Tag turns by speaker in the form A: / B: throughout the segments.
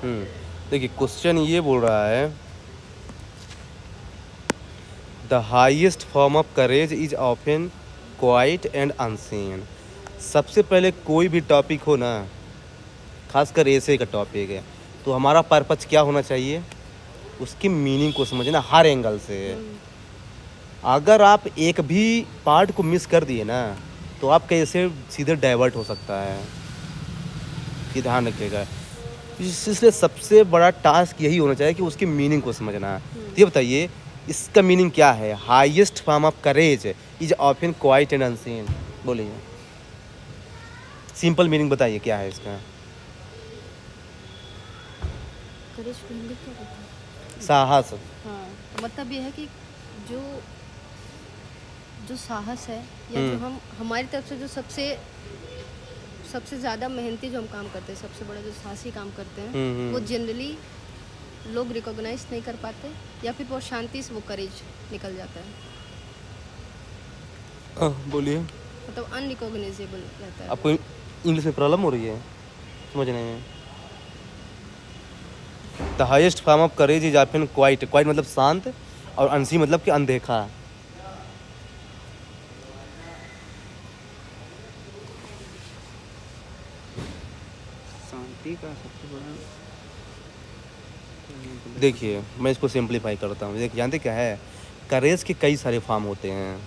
A: हम्म देखिए क्वेश्चन ये बोल रहा है, the highest form of courage is often quiet and unseen. सबसे पहले कोई भी टॉपिक हो ना, खासकर ऐसे का टॉपिक है, तो हमारा पर्पज क्या होना चाहिए, उसकी मीनिंग को समझना हर एंगल से। अगर आप एक भी पार्ट को मिस कर दिए ना, तो आप कैसे सीधे डाइवर्ट हो सकता है, ये ध्यान रखिएगा। इसलिए सबसे बड़ा टास्क यही होना चाहिए कि उसकी मीनिंग को समझना। तो ये बताइए इसका मीनिंग क्या है, highest form of courage is often quiet and unseen. बोलिए, सिंपल मीनिंग बताइए क्या है इसका।
B: करेज को हिंदी क्या कहते हैं?
A: साहस।
B: हाँ, मतलब ये है कि जो जो साहस है या जो हम हमारी तरफ से जो सबसे ज़्यादा मेहनती जो हम काम करते हैं, सबसे बड़ा जो साहसी काम करते हैं, वो जनरली लोग रिकॉग्नाइज नहीं कर पाते, या फिर बहुत शांति से वो करेज निकल जाता है।
A: बोलिए,
B: मतलब अनरिकॉग्नाइजेबल रहता है।
A: आपको इंग्लिश में प्रॉब्लम हो रही है समझने में। The highest form of courage is often quite, quite मतलब शांत, और अनसी मतलब कि अनदेखा।
C: शांति का सबसे बड़ा,
A: देखिए मैं इसको सिंप्लीफाई करता हूँ। देखिए जानते क्या है, करेज के कई सारे फॉर्म होते हैं,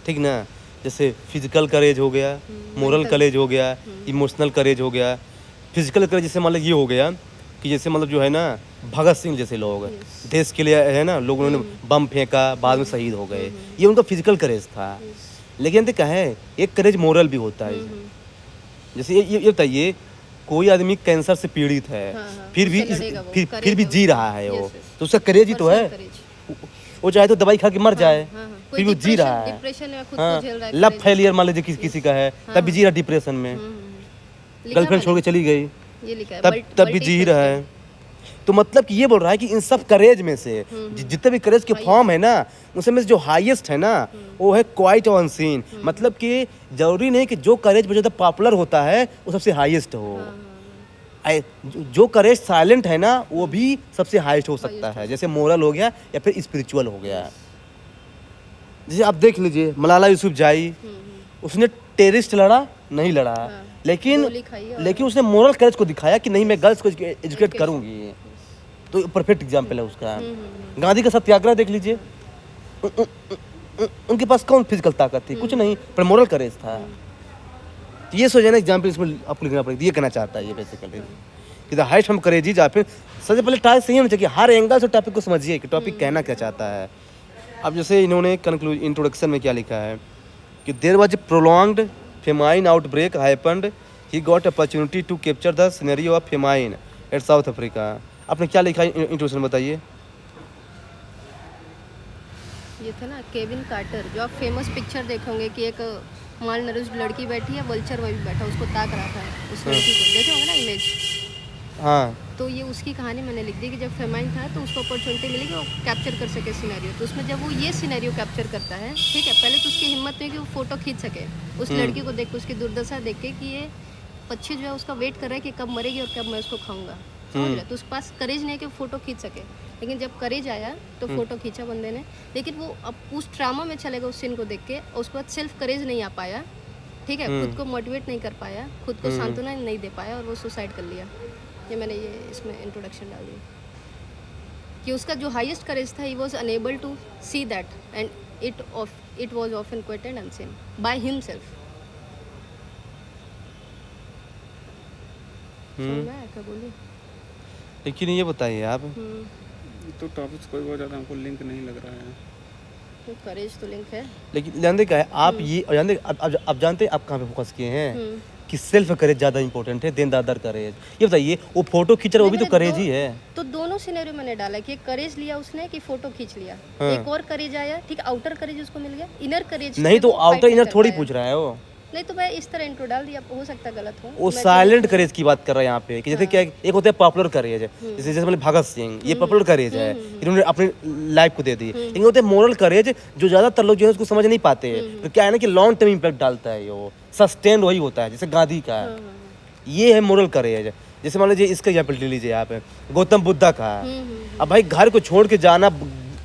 A: ठीक ना। जैसे फिजिकल करेज हो गया, मोरल करेज हो गया, इमोशनल करेज हो गया। फिजिकल करेज जैसे मतलब ये हो गया कि जैसे मतलब जो है ना, भगत सिंह जैसे लोग देश के लिए है ना, लोगों ने बम फेंका, बाद में शहीद हो गए, ये उनका फिजिकल करेज था। लेकिन जानते क्या है, एक करेज मोरल भी होता है। जैसे ये बताइए, कोई आदमी कैंसर से पीड़ित है, फिर भी जी रहा है वो, तो उसका करेज ही तो है। वो चाहे तो दवाई खा के मर जाए, फिर वो जी रहा है।
B: डिप्रेशन में खुद को झेल रहा है,
A: लव फेलियर मान लीजिए किसी का है, तब भी जी रहा डिप्रेशन में, गर्लफ्रेंड छोड़ के चली गई,
B: ये लिखा है,
A: तब भी जी रहा है। तो मतलब कि ये बोल रहा है कि इन सब करेज में से जितने भी करेज के फॉर्म है ना, उसमें से जो हाईएस्ट है ना, वो है क्वाइट और अनसीन। मतलब कि जरूरी नहीं कि जो करेज बहुत ज़्यादा पॉपुलर होता है वो सबसे हाईएस्ट हो। जो करेज साइलेंट है ना, वो भी सबसे हाईएस्ट हो सकता है। जैसे मोरल हो गया या फिर स्पिरिचुअल हो गया। जैसे आप देख लीजिए मलाला यूसुफजाई, उसने टेररिस्ट लड़ा नहीं लड़ा, लेकिन उसने मोरल करेज को दिखाया कि नहीं मैं गर्ल्स को एजुकेट करूंगी। तो परफेक्ट एग्जाम्पल है उसका। गांधी का सत्याग्रह देख लीजिए, उनके पास कौन फिजिकल ताकत थी, कुछ नहीं, पर मोरल करेज था। तो ये सोचे ना एग्जाम्पल इसमें आपको लिखना पड़ेगा। ये कहना चाहता है ये बेसिकली कि द हाइट हम करेज इज ऑफन। सबसे पहले टास्क सही होना चाहिए, हर एंगल से टॉपिक को समझिए कि टॉपिक कहना क्या चाहता है। अब जैसे इन्होंने इंट्रोडक्शन में क्या लिखा है कि there was a prolonged famine outbreak happened, he got opportunity to capture the scenario of famine at South Africa. आपने क्या लिखा है इंट्रोडक्शन बताइए।
B: ये था ना केविन कार्टर, जो आप फेमस पिक्चर देखोगे कि एक माल नरूज लड़की बैठी है, वल्चर वही बैठा उसको ताक रहा था, उस लड़की को देखे होंगे ना इमेज।
A: हाँ,
B: तो ये उसकी कहानी मैंने लिख दी कि जब फेमाइन था तो उसको अपॉर्चुनिटी मिली कि वो कैप्चर कर सके सिनेरियो। तो उसमें जब वो ये सिनेरियो कैप्चर करता है, ठीक है, पहले तो उसकी हिम्मत नहीं कि वो फोटो खींच सके उस लड़की को देख के, उसकी दुर्दशा देख के कि ये पक्षी जो है उसका वेट कर रहा है कि कब मरेगी और कब मैं उसको खाऊंगा, समझ रहे। तो उसके पास करेज नहीं है कि वो फोटो खींच सके, लेकिन जब करेज आया तो फोटो खींचा बंदे ने। लेकिन वो अब उस ट्रामा में चलेगा उस सीन को देख के, और उसके बाद सेल्फ करेज नहीं आ पाया, ठीक है, खुद को मोटिवेट नहीं कर पाया, खुद को सांत्वना नहीं दे पाया, और वो सुसाइड कर लिया। ये मैंने ये इसमें इंट्रोडक्शन डाल दिया कि उसका जो हाईएस्ट करेज था, he was unable to see that and it was often quiet and unseen by himself. क्या बोलूं,
A: लेकिन ये बताइए आप,
C: तो टॉपिक्स कोई बहुत ज़्यादा हमको लिंक नहीं लग रहा है।
B: तो करेज तो लिंक है,
A: लेकिन जानते क्या है आप, ये जानते अब जानते आप कहाँ पे फोकस किए हैं कि सेल्फ करेज ज़्यादा इंपॉर्टेंट है देन द अदर करेज। ये बताइए वो फोटो खींच रहा है, वो भी तो करेज ही है।
B: तो दोनों सिनेरियो मैंने डाला कि एक करेज लिया उसने कि फोटो खींच लिया, एक और करेज आया, ठीक, आउटर करेज उसको मिल गया, इनर करेज
A: नहीं तो आउटर इनर थोड़ी पूछ रहा है वो।
B: नहीं तो मैं इस तरह इंट्रो डाल दिया, हो सकता गलत हो।
A: वो साइलेंट करेज की बात कर रहा है यहाँ पे कि जैसे क्या एक होता है पॉपुलर करेज, जैसे मतलब भगत सिंह, ये पॉपुलर करेज है, इन्होंने अपनी लाइफ को दे दी। लेकिन होते हैं मोरल करेज, जो ज्यादातर लोग जो है उसको समझ नहीं पाते। तो क्या है ना कि लॉन्ग टर्म इम्पैक्ट डालता है, वो सस्टेन वही होता है, जैसे गांधी का ये है मोरल करेज। जैसे मान लीजिए इसका एग्जाम्पल ले लीजिए आप, गौतम बुद्धा का।
B: हम्म।
A: अब भाई घर को छोड़ के जाना,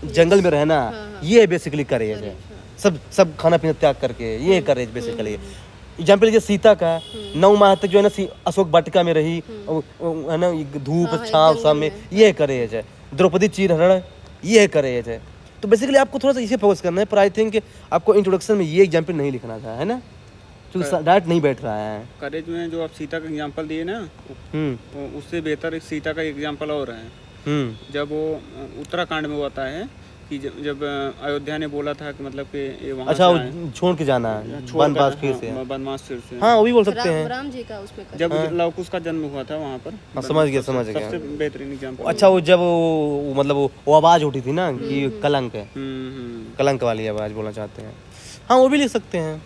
A: जंगल में रहना,
B: हाँ।
A: ये है बेसिकली करेज है। सब सब खाना पीना त्याग करके, ये करेज बेसिकली। एग्जाम्पल लीजिए सीता का, 9 माह तक जो है ना अशोक वाटिका में रही, है ना, धूप
B: हाँ,
A: छांव
B: जंगल
A: सब में, ये करेज है। द्रौपदी चीरहरण, ये करेज है। तो बेसिकली आपको थोड़ा सा इसे फोकस करना है, पर आई थिंक आपको इंट्रोडक्शन में ये एग्जाम्पल नहीं लिखना था, है ना, क्योंकि डायरेक्ट नहीं बैठ रहा है।
C: करेज में जो आप सीता का एग्जांपल दिए ना, उससे बेहतर एक सीता का एग्जांपल और है। जब वो उत्तराखंड में होता है कि जब अयोध्या ने बोला था कि मतलब कि ये वहाँ
A: अच्छा,
C: से
A: वो
C: आए,
A: छोड़ के जाना है
C: छोड़ कर-
A: वनवास फिर से।
C: हाँ, वनवास फिर से।
A: हाँ, वो भी बोल सकते हैं।
B: राम जी का उसमें कर।
C: जब लवकुश का जन्म हुआ था वहाँ पर।
A: हाँ, समझ गया समझ गया।
C: सबसे बेहतरीन एग्जांपल।
A: अच्छा, वो जब वो मतलब वो आवाज उठी थी ना कि कलंक है, कलंक वाली आवाज बोलना चाहते हैं। हाँ, वो भी लिख सकते हैं।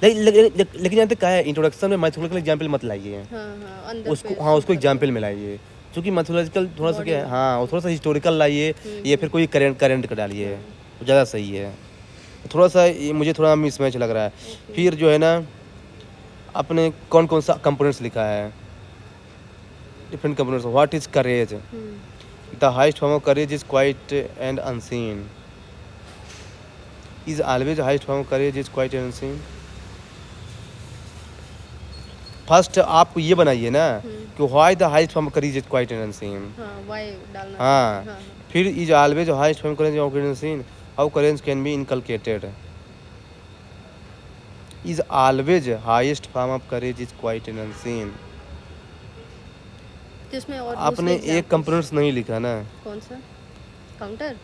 A: लेकिन यहाँ तक क्या है, इंट्रोडक्शन में मैथोलॉजिकल एग्जाम्पल मत लाइए
B: अंदर
A: उसको। हाँ, उसको एग्जाम्पल में लाइए, क्योंकि मैथोलॉजिकल थोड़ा सा क्या है, हाँ, वो थोड़ा सा हिस्टोरिकल लाइए, या फिर कोई करंट का डालिए, वो ज़्यादा सही है। थोड़ा सा ये मुझे थोड़ा मिसमैच लग रहा है। फिर जो है ना, आपने कौन कौन सा कंपोनेंट्स लिखा है, different components. What is courage? The highest form of courage is quiet and unseen. Is always highest form of courage is quiet and unseen. First आप ये बनाइए ना कि why the highest form of courage is quiet and unseen.
B: Why डालना।
A: हाँ, फिर is always highest form courage of unseen, how courage can be inculcated. Is always highest form of courage is quiet and unseen.
B: जिसमें और
A: आपने एक components नहीं लिखा ना।
B: कौन सा? काउंटर।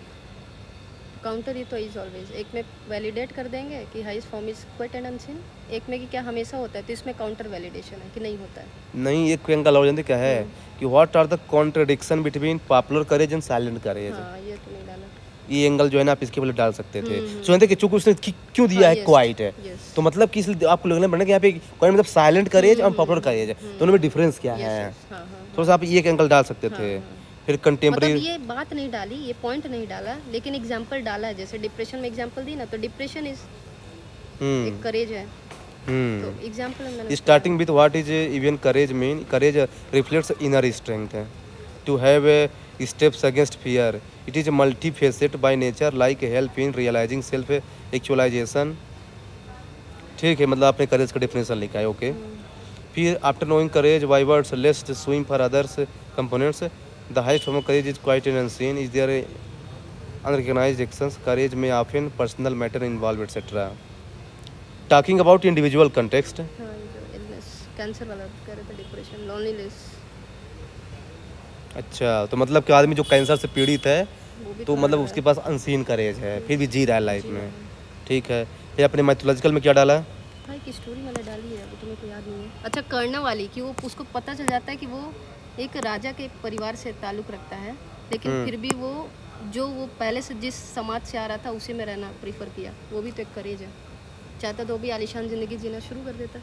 B: काउंटर ये तो इज ऑलवेज, एक में वैलिडेट कर देंगे कि highest form is quiet and unseen, एक में कि क्या हमेशा होता है, तो इसमें काउंटर वैलिडेशन है कि नहीं होता है।
A: नहीं, एक एंगल और जानते क्या है कि what are the contradiction between popular courage and silent courage.
B: हाँ, ये तो नहीं डाला।
A: ये एंगल जो है ना, आप इसके पहले डाल सकते थे। सो जानते कि चूंकि उसने क्यों दिया है क्वाइट है,
B: yes।
A: तो मतलब कि इसलिए आपको लगना पड़ना कि यहाँ पे कोई मतलब साइलेंट करेज और पॉपुलर करेज है, दोनों में डिफरेंस क्या है।
B: हाँ,
A: थोड़ा सा आप ये एक एंगल डाल सकते थे। फिर
B: मतलब
A: कंटेम्प्रेरी,
B: ये बात नहीं डाली, ये पॉइंट नहीं डाला, लेकिन एग्जांपल डाला है। जैसे डिप्रेशन में एग्जांपल दी ना, तो डिप्रेशन इज एक करेज है, तो एग्जांपल मैंने
A: starting with what is even courage mean. Courage reflects inner strength to have steps against fear. It is multi facet by nature, like help in realizing self actualization. ठीक है, मतलब आपने करेज का definition लिखा है, ओके। फिर after knowing courage by words least swim for others components, the highest form of courage is quiet and unseen, is there unrecognised actions, courage में often personal matter involve etcetera. Talking about individual context.
B: हाँ, ये जो illness cancer वाला कह रहे थे, depression, loneliness,
A: अच्छा, तो मतलब कि आदमी जो कैंसर से पीड़ित है,
B: वो भी
A: तो मतलब उसके पास अनसीन करेज है, फिर भी जी रहा है लाइफ में। ठीक है, फिर अपने मैथोलॉजिकल में क्या डाला?
B: हाँ, एक स्टोरी मैंने डाली है, वो तुम्हें को याद नहीं है। अच्छा, कर्ण वाली, कि वो उसको पता चल जाता है कि वो एक राजा के परिवार से ताल्लुक़ रखता है, लेकिन फिर भी वो जो वो पहले से जिस समाज से आ रहा था उसी में रहना प्रीफर किया। वो भी तो एक करेज है। चाहता तो वो भी आलीशान ज़िंदगी जीना शुरू कर देता।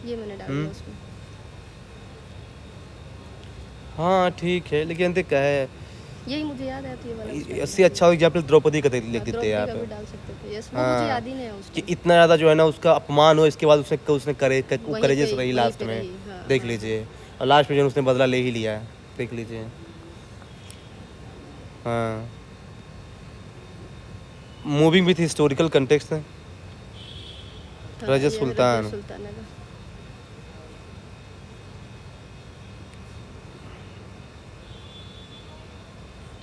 B: ये मैंने डाल दिया उसमें।
A: हाँ, ठीक है, लेकिन देख क्या है,
B: यही मुझे याद है, तो ये वाला
A: इससे अच्छा एग्जाम्पल द्रौपदी का लिख देते
B: द्रौपदी
A: हैं
B: का भी
A: आप,
B: डाल सकते थे। यस, वो मुझे याद ही नहीं है
A: कि
B: उसको।
A: इतना ज़्यादा जो है ना उसका अपमान हो, इसके बाद उसने
B: वहीं
A: करेजेस
B: पे-
A: रही
B: वहीं
A: लास्ट
B: पे
A: में।
B: रही, हाँ,
A: देख लीजिए, और लास्ट में जो उसने बदला ले ही लिया, देख लीजिए। हाँ, मूविंग विथ हिस्टोरिकल कंटेक्स्ट।
B: हाँ,
A: रजिया
B: ये
A: सुल्तान।
B: रजिया सुल्तान है ना।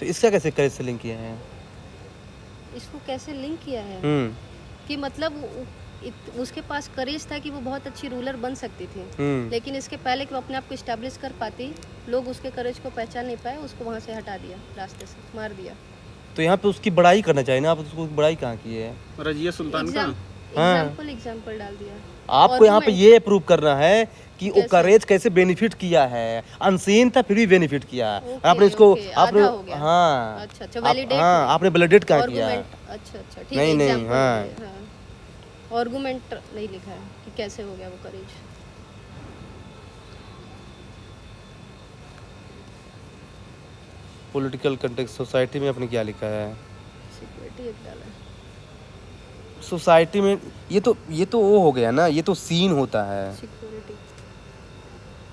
A: तो इसका कैसे करेज से लिंक किया है?
B: इसको कैसे लिंक किया है
A: हम्म
B: कि मतलब उसके पास करेज था कि वो बहुत अच्छी रूलर बन सकती थी, लेकिन इसके पहले कि वो अपने आप को इस्टेब्लिश कर पाती, लोग उसके करेज को पहचान नहीं पाए, उसको वहाँ से हटा दिया, रास्ते से मार दिया।
A: तो यहाँ पे उसकी बड़ाई करना चाहिए ना, आप उसको बड़ाई कहाँ की है?
C: रजिया सुल्तान का
B: एग्जाम्पल डाल दिया।
A: आपको यहाँ पे ये प्रूव करना है कि वो
B: कैसे?
A: करेज कैसे बेनिफिट किया है। अनसीन था फिर भी बेनिफिट किया।
B: ओके,
A: आपने इसको
B: ओके,
A: आपने
B: आधा हो गया।
A: हाँ
B: अच्छा,
A: आप-
B: वैलिडेट
A: हाँ, आपने वैलिडेट कहाँ किया?
B: आर्गुमेंट। अच्छा, ठीक है,
A: नहीं, नहीं,
B: एग्जाम्पल
A: हाँ।
B: हाँ, आर्गुमेंट नहीं लिखा है कि कैसे हो गया वो करेज।
A: पॉलिटिकल कंटेक्स्ट, सोसाइटी में आपने क्या लिखा है?
B: सिक्योरिटी एक डाला है।
A: सोसाइटी में ये तो वो हो गया ना, ये तो सीन होता है।
B: सिक्योरिटी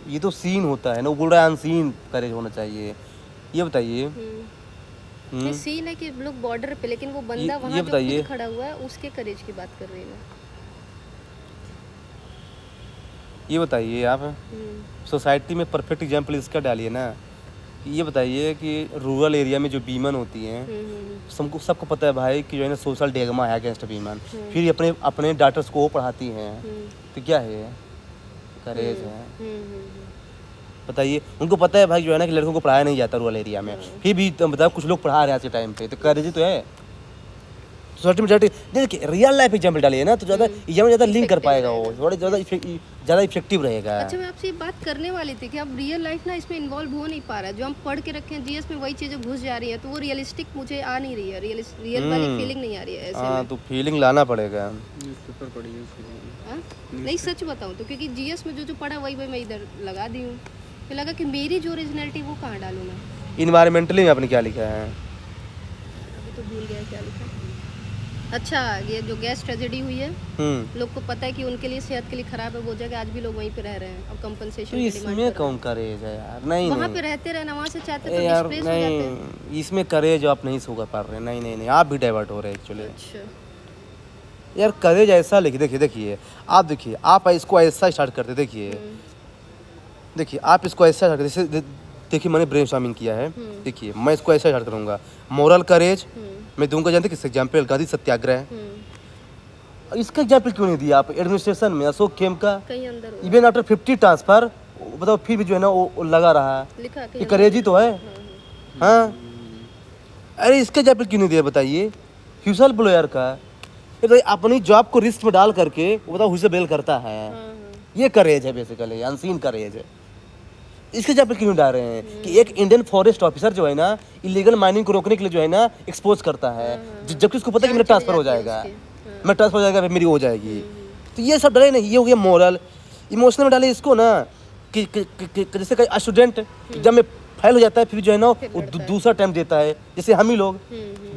A: ये तो सीन होता है ना, वो बोल रहा है अनसीन करेज होना चाहिए। ये बताइए।
B: नहीं सीन है कि लोग बॉर्डर पे, लेकिन वो बंदा वहाँ जो
A: बताइए।
B: खुद खड़ा हुआ है उसके करेज की बात कर रही हूँ मैं।
A: ये बताइए आप, सोसाइटी में परफेक्ट एग्जाम्पल इसका डालिए ना। ये बताइए कि रूरल एरिया में जो वीमेन होती हैं, सबको पता है भाई कि जो है ना सोशल डेगमा है अगेंस्ट वीमेन, फिर ये अपने अपने डाटर्स को वो पढ़ाती हैं, तो क्या है, करेज है। बताइए, उनको पता है भाई जो है ना कि लड़कों को पढ़ाया नहीं जाता रूरल एरिया में, फिर भी तो बताओ कुछ लोग पढ़ा रहे हैं आज के टाइम पे, तो करेज ही तो है। सोसाइटी में देखिए रियल लाइफ एग्जाम्पल डालिए ना, तो ज़्यादा लिंक कर पाएगा, वो थोड़ा ज़्यादा इफेक्टिव रहेगा।
B: अच्छा, मैं आपसे ये बात करने वाली थी कि अब रियल लाइफ ना इसमें इन्वॉल्व हो नहीं पा रहा है। जो हम पढ़ के रखे हैं जीएस में वही चीज़ें घुस जा रही है, तो वो रियलिस्टिक मुझे आ नहीं रही है, रियल वाली फीलिंग नहीं आ रही है ऐसे में।
A: तो फीलिंग लाना पड़ेगा।
C: न्यूज़पेपर पढ़िए उसके लिए।
B: नहीं सच बताऊँ तो, क्योंकि जीएस में जो पढ़ा वही मैं इधर लगा दी हूँ, फिर लगा कि मेरी जो ओरिजिनलिटी वो कहाँ डालूँ मैं।
A: इन्वायरमेंटली में आपने क्या लिखा है?
B: अभी तो भूल गया क्या लिखा। अच्छा, ये जो गैस ट्रेजेडी हुई है, लोग को पता है कि उनके लिए सेहत के लिए खराब है, वो जगह आज भी लोग वहीं पे रह रहे हैं और कंपनसेशन
A: तो इसमें कौन करेज है यार? नहीं
B: वहाँ पे रहते रहना, वहाँ से चाहते तो
A: यार,
B: डिस्प्लेस हो जाते हैं।
A: नहीं, इसमें करेज आप नहीं सोच पा रहे। नहीं, आप भी डाइवर्ट हो रहे हैं एक्चुअली।
B: अच्छा,
A: यार करेज ऐसा लिखिए, देखिए आप इसको ऐसा स्टार्ट करते, देखिए आप इसको ऐसा स्टार्ट करते, देखिए मैंने ब्रेनस्टॉर्मिंग किया है, देखिए मैं इसको ऐसा स्टार्ट करूँगा। मॉरल करेज मैं दूंगा, जानते किस एग्जाम्पल? गांधी सत्याग्रह। इसका एग्जाम्पल क्यों नहीं दिया आप? एडमिनिस्ट्रेशन में अशोक खेम का
B: कहीं अंदर हो
A: इवन आफ्टर 50 ट्रांसफर, बताओ फिर भी जो है ना वो लगा रहा है,
B: लिखा
A: ये करेज ही तो है। हाँ, अरे इसका एग्जाम्पल क्यों नहीं दिया बताइए? व्हिसल ब्लोअर का, ये बताइए अपनी जॉब को रिस्क में डाल करके वो बताओ व्हिसल ब्लो करता है, ये करेज है बेसिकली, अनसीन करेज है। इसके एग्जाम्पल क्यों डाल रहे हैं कि एक इंडियन फॉरेस्ट ऑफिसर जो है ना इलीगल माइनिंग को रोकने के लिए जो है ना एक्सपोज करता है, जबकि उसको पता है कि मेरा ट्रांसफर हो जाएगा, मैं ट्रांसफर हो जाएगा, मेरी हो जाएगी। तो ये सब डाले नहीं, ये हो गया मॉरल। इमोशनल में डाले इसको ना कि जैसे कई स्टूडेंट एग्जाम में फेल हो जाता है, फिर जो है ना वो दूसरा अटेम्प्ट देता है, जैसे हम ही लोग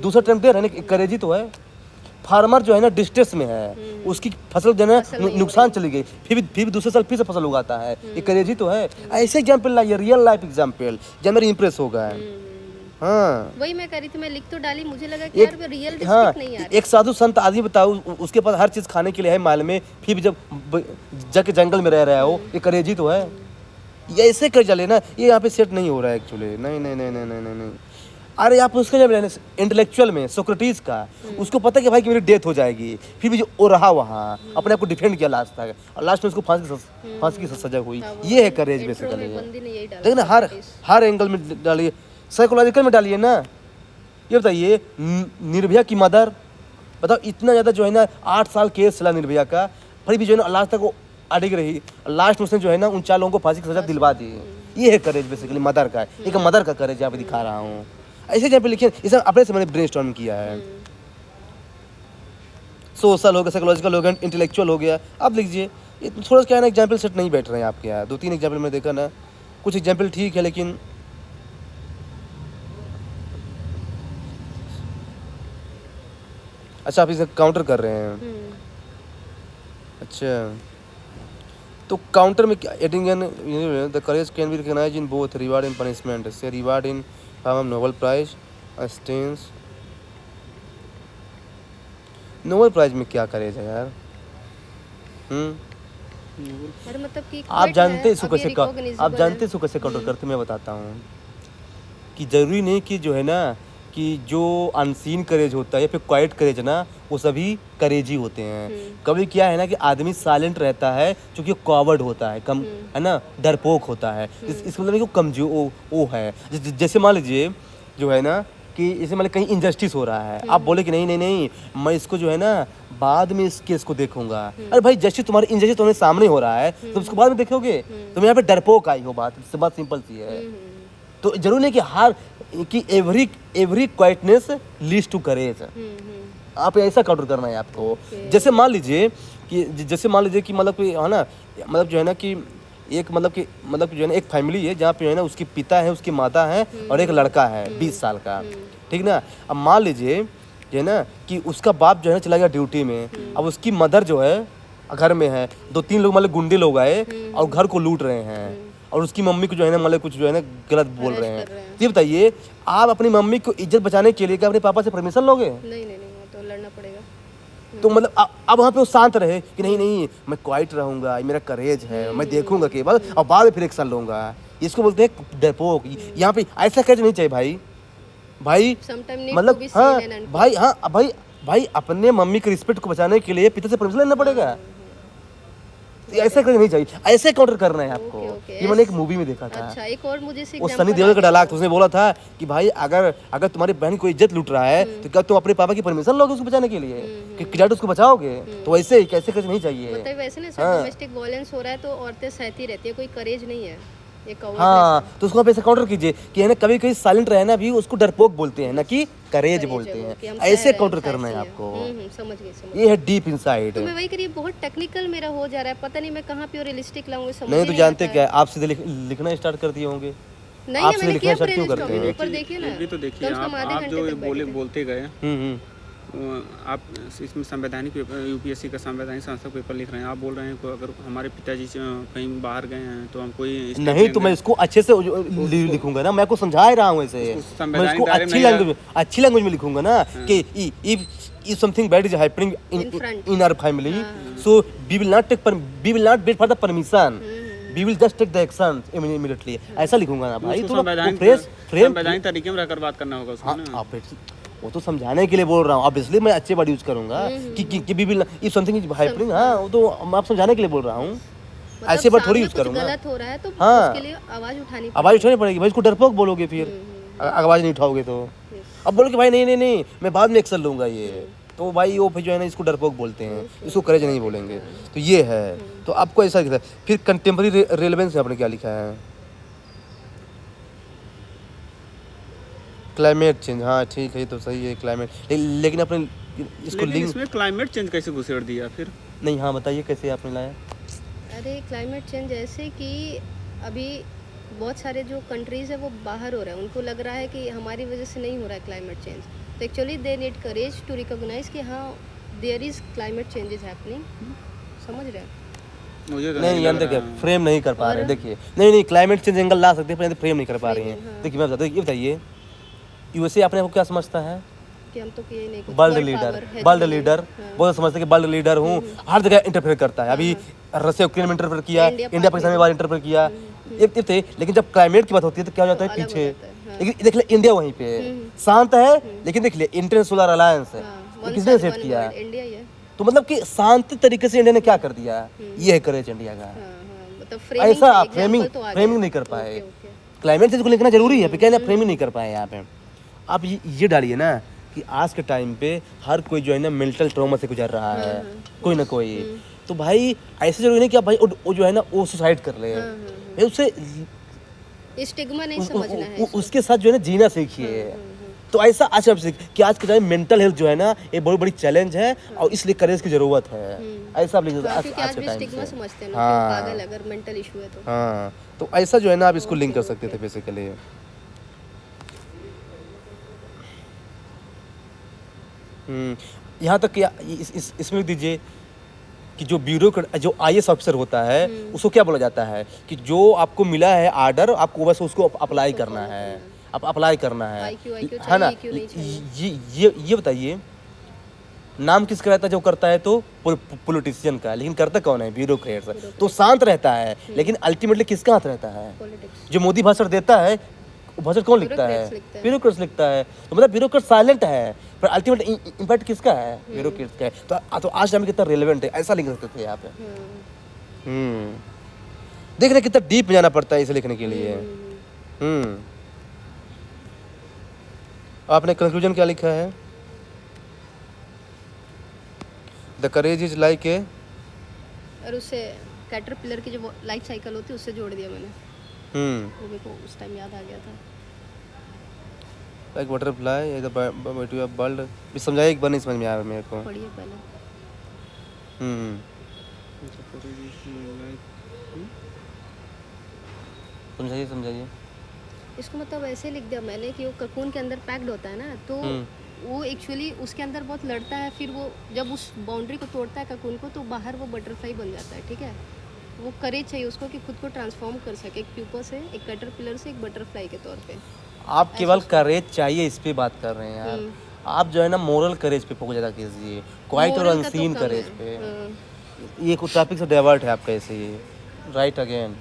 A: दूसरा अटेम्प्ट दे रहे हैं ना, करेज ही तो है। फार्मर जो है ना डिस्ट्रेस में है, उसकी फसल जो है ना नुकसान चली गई, फिर भी दूसरे साल फिर से फसल उगाता है, ये करेज ही तो है। ऐसे एग्जाम्पल लाइए, रियल लाइफ एग्जाम्पल, जब मेरे इंप्रेस होगा। हाँ,
B: वही मैं कह रही थी, मैं लिख तो डाली, मुझे लगा कि यार रियल नहीं आ रही।
A: एक साधु संत आदमी बताओ, उसके पास हर चीज खाने के लिए है माल में, फिर भी जब जाके जंगल में रह रहा हो, ये करेज ही तो है। ये ऐसे कर चले ना, ये यहाँ पे सेट नहीं हो रहा है एक्चुअली। नहीं। अरे आप उसका जब इंटेलेक्चुअल में सोक्रेटिस का, उसको पता है कि भाई कि मेरी डेथ हो जाएगी, फिर भी जो वो रहा वहाँ, अपने आप को डिफेंड किया लास्ट तक, और लास्ट में उसको फांसी की सजा हुई। ये है करेज बेसिकली। देखिए ना, हर एंगल में डालिए, साइकोलॉजिकल में डालिए ना। ये बताइए निर्भया की मदर, बताओ इतना ज़्यादा जो है ना 8 साल केस चला निर्भया का, फिर भी जो है ना लास्ट तक वो अड़िग रही, लास्ट में उसने जो है ना उन 4 लोगों को फांसी की सजा दिलवा दी। ये है करेज बेसिकली, मदर का, एक मदर का करेज यहाँ पे दिखा रहा हूँ। ऐसे जहाँ पे लिखिए, इसे अपने से मैंने ब्रेनस्टॉर्म किया है। सोशल हो गया, साइकोलॉजिकल हो गया, इंटेलेक्चुअल हो गया, आप लिखिए। ये थोड़ा क्या है ना, एग्जाम्पल सेट नहीं बैठ रहे हैं आपके यहाँ। 2-3 एग्जाम्पल मैंने देखा ना, कुछ एग्जाम्पल ठीक है, लेकिन अच्छा आप इसे काउंटर कर रहे हैं। अच्छा, तो काउंटर में क्या adding the courage can be recognised in both reward and punishment, say reward in form of Nobel Prize stance. Nobel Prize में क्या करेज है यार?
B: मतलब कि
A: आप जानते हैं इसको कैसे काउंटर करते, मैं बताता हूँ कि जरूरी नहीं कि जो है ना कि जो अनसीन करेज होता है या फिर क्वाइट करेज ना, वो सभी करेज ही होते हैं। कभी क्या है ना कि आदमी साइलेंट रहता है क्योंकि कॉवर्ड होता है, कम है ना, डरपोक होता है। इस मतलब वो कमजोर वो है। जैसे मान लीजिए जो है ना कि इसे मतलब कहीं इंजस्टिस हो रहा है, आप बोले कि नहीं मैं इसको जो है ना बाद में इस केस को देखूंगा। अरे भाई जस्टिस तुम्हारी इंजस्टिस तुम्हारे सामने हो रहा है, तो उसको बाद में देखोगे, तुम यहाँ पे डरपोक आई हो। बात सिंपल सी है। तो जरूरी नहीं कि every quietness leads to courage. आप ऐसा काउंटर करना है आपको। जैसे मान लीजिए कि मतलब कि है ना, मतलब जो है ना कि एक मतलब कि जो है ना एक फैमिली है जहाँ पे जो है ना उसके पिता है, उसकी माता है और एक लड़का है 20 साल का, ठीक ना। अब मान लीजिए जो है ना कि उसका बाप जो है चला गया ड्यूटी में, अब उसकी मदर जो है घर में है, 2-3 लोग मतलब गुंडे लोग आए और घर को लूट रहे हैं। और उसकी मम्मी को जो है ना मतलब कुछ जो है ना गलत बोल रहे हैं,
B: कर रहे हैं।
A: तो ये बताइए आप अपनी मम्मी को इज्जत बचाने के लिए क्या अपने पापा से परमिशन लोगे?
B: नहीं नहीं नहीं, वो तो लड़ना पड़ेगा।
A: तो मतलब अब वहाँ पे वो शांत रहे कि नहीं नहीं मैं क्वाइट रहूंगा, ये मेरा करेज है, मैं देखूंगा केवल और बाद में फिर एक्शन लूंगा। इसको बोलते हैं डरपोक। यहाँ पे ऐसा करेज नहीं चाहिए भाई। भाई
B: Sometime need to
A: मतलब
B: be
A: हाँ
B: seen and unquote.
A: भाई, हाँ भाई अपने मम्मी के रिस्पेक्ट को बचाने के लिए पिता से परमिशन लेना पड़ेगा। ऐसे करना नहीं चाहिए, ऐसे काउंटर करना है आपको।
B: ओके,
A: ये मैंने एक मूवी में देखा था,
B: अच्छा एक और मुझे से
A: वो
B: example
A: सनी देओल का
B: आ
A: डायलॉग था। उसने बोला था कि भाई अगर तुम्हारी बहन को इज्जत लूट रहा है तो क्या तुम अपने पापा की परमिशन लोगे उसको बचाने के लिए कि जाके उसको बचाओगे? तो ऐसे ही कैसे करना नहीं चाहिए।
B: मतलब वैसे ना सब डोमेस्टिक वायलेंस हो रहा है तो औरतें सहती रहती है, कोई करेज नहीं है, ये कवर
A: हाँ, तो उसको आप ऐसे काउंटर कीजिए कि है ना कभी कभी साइलेंट रहना भी उसको डरपोक बोलते हैं ना कि करेज बोलते हैं। ऐसे काउंटर करना है आपको।
B: समझ गई।
A: ये है डीप इनसाइड।
B: तो मैं वही करिए, बहुत टेक्निकल मेरा हो जा रहा है, पता नहीं मैं कहाँ पे रियलिस्टिक लाऊंगा, समझ
A: नहीं तो जानते क्या आप सीधे लिखना स्टार्ट कर दिए होंगे।
B: नहीं
A: आप
B: है,
A: सीधे
B: मैंने
A: लिखना
B: किया
A: स्टार्ट क्यों करते हैं?
B: ऊपर देखिए ना,
C: ये तो देखिए
B: कम से कम आधे
C: आप
B: घंटे
C: जो
B: तक बैठे थे।
C: बोलते गए
A: हम्म।
C: आप इसमें संवैधानिक यूपीएससी का संवैधानिक संस्था पेपर लिख रहे हैं, आप बोल रहे हैं कि अगर हमारे पिताजी कहीं बाहर गए हैं तो हम कोई स्टेप
A: नहीं तो
C: लेंगे।
A: मैं इसको अच्छे से लिखूंगा ना, मैं आपको समझा ही रहा हूँ ऐसे। मैं इसको अच्छी लैंग्वेज में लिखूंगा ना कि if something bad is happening in our family, so we will not wait for the permission, we will just take the action immediately। ऐसा लिखूंगा ना भाई।
C: उसको
A: तो फ्रेम
C: संवैधानिक तरीके में रहकर बात करना होगा उसको ना।
A: आप वो तो समझाने के लिए बोल रहा हूँ, ऑब्वियसली मैं अच्छे वर्ड यूज करूंगा कि we will if something is happening. हाँ, वो तो आप समझाने के लिए बोल रहा हूँ, ऐसे वर्ड थोड़ी यूज करूंगा।
B: गलत हो रहा है तो
A: हाँ।
B: उसके लिए आवाज उठानी
A: आवाज उठानी पड़ेगी भाई। इसको डरपोक बोलोगे फिर आवाज नहीं उठाओगे तो। अब बोलोगे भाई नहीं मैं बाद में एक्शन लूंगा ये, तो भाई वो फिर जो है ना इसको डरपोक बोलते हैं, इसको करेज नहीं बोलेंगे। तो ये है। तो आपको ऐसा लिखा है। फिर कंटेम्प्रेरी रेलेवेंस में आपने क्या लिखा है? Climate change. हाँ ठीक है, तो सही है क्लाइमेट, लेकिन अपने इसको
C: लेकिन
A: लिंक
C: इसमें क्लाइमेट चेंज कैसे घुसेड़ दिया फिर?
A: नहीं। हाँ बताइए कैसे आपने लाया?
B: अरे क्लाइमेट चेंज ऐसे कि अभी बहुत सारे जो कंट्रीज है वो बाहर हो रहे हैं, उनको लग रहा है कि हमारी वजह से नहीं हो रहा है क्लाइमेट चेंज, तो actually they need courage to recognize कि हाँ there is climate change is happening. समझ रहे हैं?
C: मुझे तो
A: नहीं
C: लग
A: अंदर क्या
C: रहा है।
A: फ्रेम नहीं कर पा रहे हैं। देखिए नहीं क्लाइमेट चेंज एंगल ला सकते हैं, फ्रेम नहीं कर पा रहे हैं। देखिए मैं बताता हूँ, ये बताइए यूएसए अपने आपको क्या समझता है?
B: कि हम तो किए नहीं कुछ,
A: वर्ल्ड
B: world
A: लीडर,
B: power है
A: वर्ल्ड
B: जो
A: लीडर
B: हाँ।
A: बहुत समझते हैं कि वर्ल्ड लीडर हूँ, हर जगह इंटरफेयर करता है। अभी रशिया यूक्रेन में इंटरफेयर किया, इंडिया पाकिस्तान में बार इंटरफेयर किया, ये थे। लेकिन जब क्लाइमेट की बात होती है तो क्या हो जाता है पीछे। लेकिन देख ले इंडिया वहीं पे है, शांत है। लेकिन देख ले इंडियन सोलर अलायंस है, ये किसने सेट किया?
B: इंडिया ही है।
A: तो मतलब कि शांत तरीके से इंडिया ने क्या कर दिया, ये है करेज इंडिया का।
B: मतलब
A: ऐसा फ्रेमिंग नहीं कर पाए। क्लाइमेट चेंज को लिखना जरूरी है, क्या फ्रेमिंग नहीं कर पाए यहाँ पे। आप ये डालिए ना कि आज के टाइम पे हर कोई जो है ना मेंटल ट्रॉमा से गुजर रहा है, कोई ना कोई। तो भाई ऐसे जरूरी नहीं कि आप भाई वो जो है ना वो सुसाइड कर ले, भाई उससे
B: स्टिग्मा नहीं समझना है।
A: उसके साथ जो है ना जीना सीखिए। तो ऐसा आज कि आज के टाइम मेंटल हेल्थ जो है ना ये बहुत बड़ी चैलेंज है और इसलिए करेज की जरूरत है। ऐसा आप लिख आज
B: क्योंकि आज
A: के
B: भी
A: टाइम
B: स्टिग्मा
A: से।
B: समझते हैं ना
A: हाँ।
B: कि पागल अगर मेंटल इशू है तो।
A: हाँ, तो ऐसा जो है ना आप इसको लिंक कर सकते थे बेसिकली। यहाँ तक कि इसमें लिख दीजिए कि जो जो आईएएस ऑफिसर होता है उसको क्या बोला जाता है कि जो आपको मिला है आर्डर, आपको बस उसको अप्लाई करना है, आप अप्लाई करना है, है ना? ये बताइए नाम किसका रहता है जो करता है? तो पॉलिटिशियन का। लेकिन करता कौन है? ब्यूरोक्रेट्स। तो शांत रहता है लेकिन अल्टीमेटली किसका हाथ रहता है? जो मोदी भाषण देता है वो भाषण कौन लिखता है? ब्यूरोक्रेट्स लिखता है। तो मतलब ब्यूरोक्रेट साइलेंट है पर अल्टीमेट इम्पैक्ट किसका है? ब्यूरोक्रेट्स का है। तो आज टाइम कितना रेलेवेंट है, ऐसा लिख सकते थे यहाँ पे। देख रहे कितना डीप जाना पड़ता है इसे लिखने के लिए। आपने कंक्लूजन क्या लिखा है? The courage is like a,
B: और उससे कैटरपिलर की जो लाइफ साइकिल होती है उससे जोड़ दिया मैंने। वो मेरे को उस टाइम याद आ गया था।
A: Like butterfly bird. भी समझाइए एक बार, नहीं समझ में आ रहा मेरे को।
B: पढ़िए पहले।
A: समझाइए।
B: इसको मतलब ऐसे लिख दिया मैंने कि वो ककून के अंदर पैक्ड होता है ना, तो वो एक्चुअली उसके अंदर बहुत लड़ता है, फिर वो जब उस बाउंड्री को तोड़ता है ककून को तो बाहर वो बटरफ्लाई बन जाता है। ठीक है, वो करेज चाहिए उसको कि खुद को ट्रांसफॉर्म कर सके, एक प्यूपा से, एक कैटरपिलर से, एक बटरफ्लाई के तौर पे।
A: आप केवल करेज चाहिए इस पे बात कर रहे हैं यार। आप जो है ना मोरल करेज पे फोकस ज़्यादा कीजिए, क्वाइट और
B: Moral का तो
A: अनसीन
B: कम
A: करेज
B: है।
A: पे। ये कुछ टॉपिक से डाइवर्ट है आपका ऐसे ही, राइट अगेन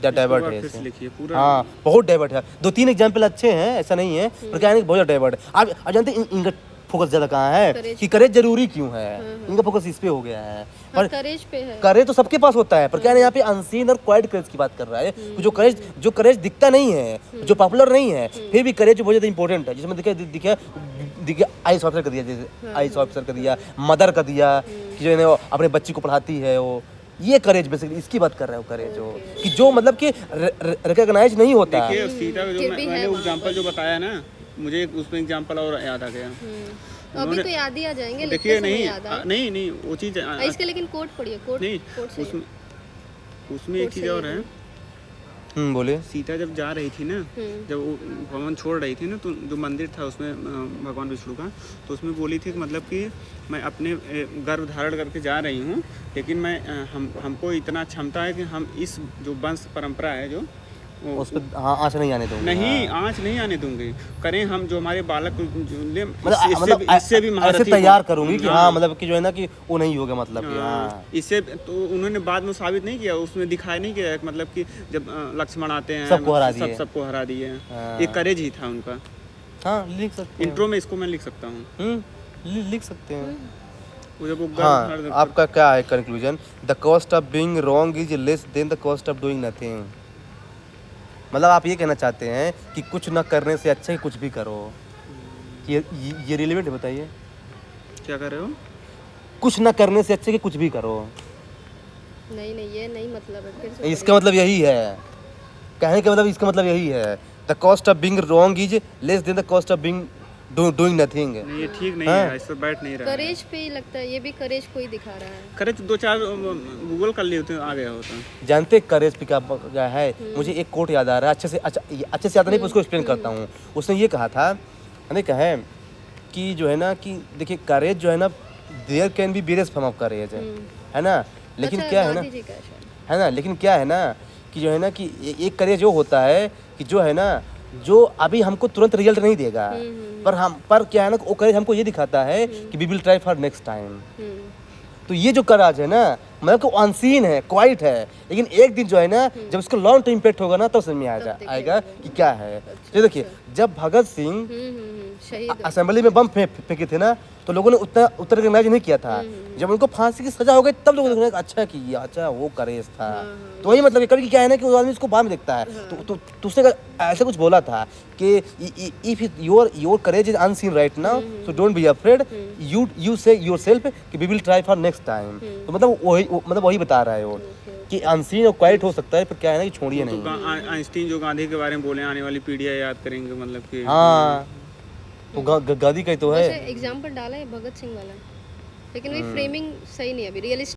A: डाइवर्ट है
C: फिर से
A: ऐसे।
C: लिखिए पूरा।
A: हाँ बहुत डाइवर्ट है, 2-3 एग्जाम्पल अच्छे हैं ऐसा नहीं है, पर क्या है कि बहुत डाइवर्ट है। आप जानते हैं इनका फोकस ज़्यादा कहाँ है
B: Courage
A: कि करेज जरूरी क्यों है, इनका फोकस इस पे हो गया है। पर
B: करेज पे है।
A: करेज तो सबके पास होता है, पर क्या है यहाँ पे अनसीन और क्वाइट करेज की बात कर रहा है। जो करेज दिखता नहीं है, जो पॉपुलर नहीं है, फिर भी करेज बहुत ज़्यादा इंपॉर्टेंट है। जिसमें देखिए आईएएस ऑफिसर का दिया, जैसे आईएएस ऑफिसर का दिया, मदर का दिया कि जो है ना वो अपने बच्ची को पढ़ाती है, वो ये करेज बेसिकली इसकी बात कर रहे हो। करेज हो कि जो मतलब कि रिकॉग्नाइज नहीं होता।
C: देखिए सीता का जो
B: फिर भी
C: मैंने
B: है वहाँ
C: एग्जांपल जो बताया ना, मुझे एक उसमें एग्जांपल और याद आ गया।
B: अभी तो याद ही आ जाएंगे,
C: देखिए
B: लिखते समय
C: नहीं
B: याद आए।
C: नहीं वो चीज़
B: इसका लेकिन कोट पढ़िए, कोट
C: नहीं,
B: कोट सही है।
C: उसमें एक चीज़ और है।
A: बोले।
C: सीता जब जा रही थी ना, जब वो भवन छोड़ रही थी ना, तो जो मंदिर था उसमें भगवान विष्णु का, तो उसमें बोली थी कि मतलब कि मैं अपने गर्भ धारण करके जा रही हूँ, लेकिन मैं हमको इतना क्षमता है कि हम इस जो वंश परंपरा है जो
A: उस पर हाँ आँच नहीं आने दूंगी।
C: नहीं आँच नहीं आने दूंगे, करें हम जो हमारे बालक
A: मतलब
C: इससे भी
A: ऐसे
C: महारथी
A: तैयार
C: को-
A: करूंगी कि हाँ मतलब कि जो है ना कि वो नहीं होगा, मतलब कि
C: हाँ,
A: हाँ
C: इससे तो उन्होंने बाद में साबित नहीं किया, उसमें दिखाया नहीं किया कि मतलब कि जब लक्ष्मण आते हैं
A: सबको हरा दिए।
C: सबको हरा दिए।
A: हाँ।
C: ये करेज ही था उनका।
A: हाँ लिख सकते हैं।
C: इंट्रो में इसको मैं लिख सकता हूँ।
A: लिख सकते हैं।
C: वो जब वो
A: हाँ
C: गर्भ
A: आपका क्या है conclusion? The cost of being wrong is less than the cost of doing nothing. मतलब आप ये कहना चाहते हैं कि कुछ न करने से अच्छा है कुछ भी करो। ये रिलेवेंट है, बताइए।
C: क्या कर रहे हो?
A: कुछ न करने से अच्छा है कि कुछ भी करो,
B: नहीं ये नहीं मतलब है, फिर से
A: इसका मतलब यही है। कहने का मतलब इसका मतलब यही है, the cost of being wrong is less than the cost of being doing nothing.
C: नहीं ये ठीक नहीं
A: हाँ।
C: है, इस पर बैठ नहीं रहा है।
B: करेज पे ही लगता है, ये भी करेज को ही दिखा रहा है।
C: करेज 2-4 गूगल कर लिए होते आ गया होता।
A: जानते करेज पे क्या है? मुझे एक कोट याद आ रहा है, अच्छे से याद नहीं, पर उसको एक्सप्लेन करता हूँ। उसने ये कहा था, कहा है कि जो है ना कि देखिए करेज जो है ना, there can be various form of courage है ना, लेकिन
B: अच्छा,
A: क्या है ना,
B: गांधी जी का है शायद।
A: है ना, लेकिन क्या है ना कि जो है ना कि एक करेज जो होता है कि जो है ना जो अभी हमको तुरंत रिजल्ट नहीं देगा, पर क्या है ना वो करेज हमको ये दिखाता है कि we will try for next time. तो ये जो करेज है ना, मतलब कि अनसीन है, क्वाइट है, लेकिन एक दिन जो है ना जब इसको लॉन्ग टर्म इम्पैक्ट होगा ना तो समझ में आएगा कि क्या है। तो देखिए जब भगत सिंह
B: शहीद
A: असेंबली में बम फेंके थे ना, तो लोगों ने उतना उत्तर रिकॉग्नाइज नहीं किया था। जब उनको फांसी की सजा हो गई तब लोगों ने अच्छा किया, अच्छा वो करेज था। तो वही मतलब कभी क्या है ना कि वो आदमी इसको बाद में देखता है। तो उसने ऐसा कुछ बोला था कि if your courage is unseen right now, so don't be afraid, you say yourself कि we will try for next time. तो मतलब वही बता रहा है वो कि अनसीन और क्वाइट हो सकता है, पर क्या है ना कि छोड़िए नहीं।
C: आइंस्टीन जो गांधी के बारे में बोले, आने वाली पीढ़ियां याद करेंगे, मतलब कि
A: हाँ तो गांधी का ही तो है।
B: एग्जाम्पल डाला है भगत सिंह वाला, लेकिन वही फ्रेमिंग सही नहीं है अभी, रियलिस्टिक